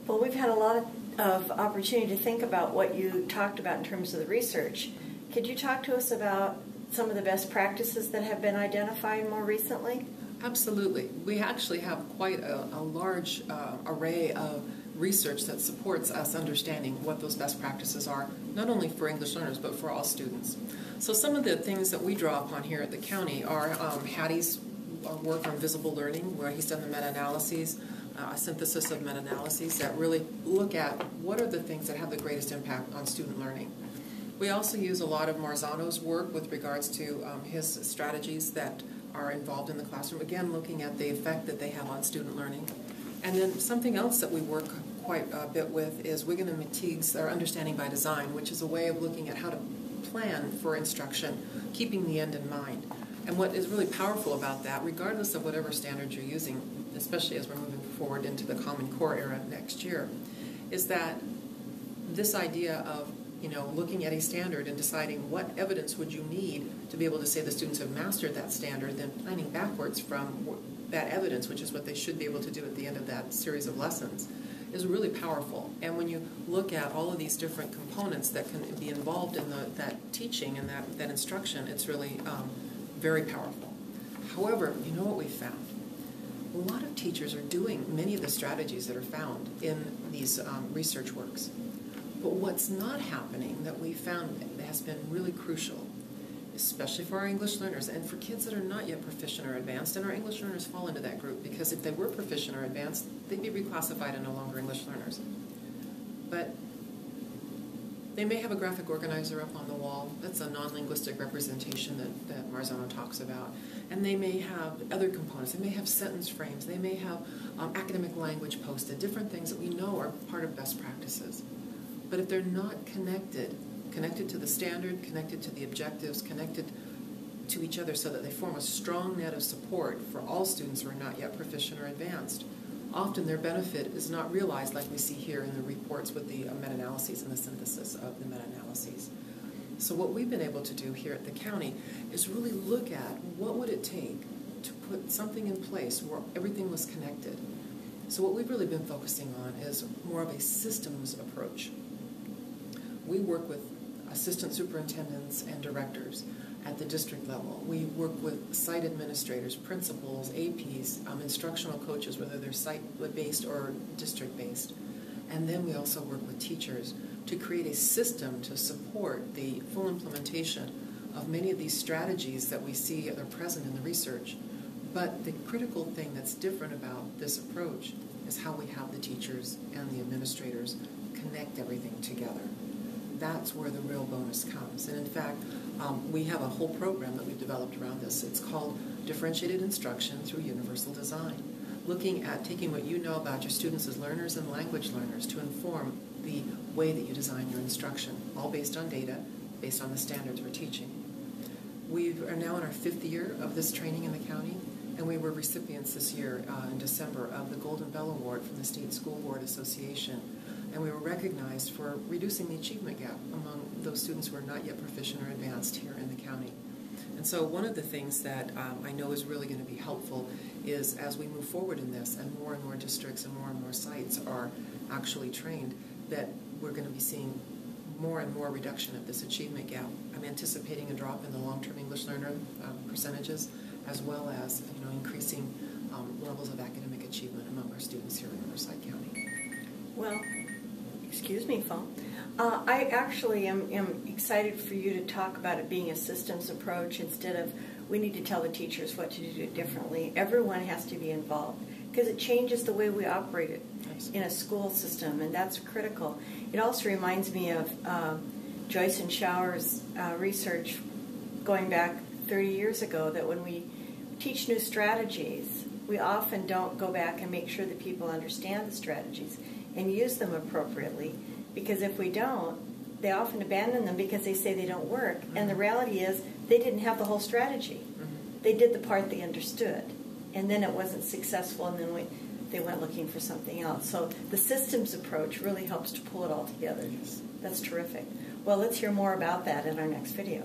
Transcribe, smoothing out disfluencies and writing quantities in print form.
Well, we've had a lot of opportunity to think about what you talked about in terms of the research. Could you talk to us about some of the best practices that have been identified more recently? Absolutely. We actually have quite a large array of research that supports us understanding what those best practices are, not only for English learners, but for all students. So some of the things that we draw upon here at the county are Hattie's work on visible learning, where he's done the meta-analyses, a synthesis of meta-analyses that really look at what are the things that have the greatest impact on student learning. We also use a lot of Marzano's work with regards to his strategies that are involved in the classroom, again looking at the effect that they have on student learning. And then something else that we work quite a bit with is Wiggin and McTeague's Understanding by Design, which is a way of looking at how to plan for instruction, keeping the end in mind. And what is really powerful about that, regardless of whatever standards you're using, especially as we're moving forward into the Common Core era next year, is that this idea of looking at a standard and deciding what evidence would you need to be able to say the students have mastered that standard, then planning backwards from that evidence, which is what they should be able to do at the end of that series of lessons, is really powerful. And when you look at all of these different components that can be involved in that teaching and that instruction, it's really very powerful. However, you know what we found? A lot of teachers are doing many of the strategies that are found in these research works. But what's not happening that we found has been really crucial, especially for our English learners and for kids that are not yet proficient or advanced, and our English learners fall into that group because if they were proficient or advanced, they'd be reclassified and no longer English learners. But they may have a graphic organizer up on the wall. That's a non-linguistic representation that Marzano talks about. And they may have other components. They may have sentence frames. They may have academic language posted, different things that we know are part of best practices. But if they're not connected to the standard, connected to the objectives, connected to each other so that they form a strong net of support for all students who are not yet proficient or advanced, often their benefit is not realized like we see here in the reports with the meta-analyses and the synthesis of the meta-analyses. So what we've been able to do here at the county is really look at what would it take to put something in place where everything was connected. So what we've really been focusing on is more of a systems approach. We work with assistant superintendents and directors at the district level. We work with site administrators, principals, APs, instructional coaches, whether they're site-based or district-based. And then we also work with teachers to create a system to support the full implementation of many of these strategies that we see that are present in the research. But the critical thing that's different about this approach is how we have the teachers and the administrators connect everything together. That's where the real bonus comes. And in fact, we have a whole program that we've developed around this. It's called Differentiated Instruction Through Universal Design, looking at taking what you know about your students as learners and language learners to inform the way that you design your instruction, all based on data, based on the standards we're teaching. We are now in our 5th year of this training in the county, and we were recipients this year in December of the Golden Bell Award from the State School Board Association. And we were recognized for reducing the achievement gap among those students who are not yet proficient or advanced here in the county. And so one of the things that I know is really going to be helpful is as we move forward in this and more districts and more sites are actually trained, that we're going to be seeing more and more reduction of this achievement gap. I'm anticipating a drop in the long-term English learner percentages, as well as increasing levels of academic achievement among our students here in Riverside County. Well, excuse me, phone. I actually am excited for you to talk about it being a systems approach instead of we need to tell the teachers what to do differently. Everyone has to be involved because it changes the way we operate it in a school system, and that's critical. It also reminds me of Joyce and Shower's research going back 30 years ago, that when we teach new strategies, we often don't go back and make sure that people understand the strategies and use them appropriately, because if we don't, they often abandon them because they say they don't work. And the reality is they didn't have the whole strategy. They did the part they understood, and then it wasn't successful, and then they went looking for something else. So the systems approach really helps to pull it all together. Yes. That's terrific. Well, let's hear more about that in our next video.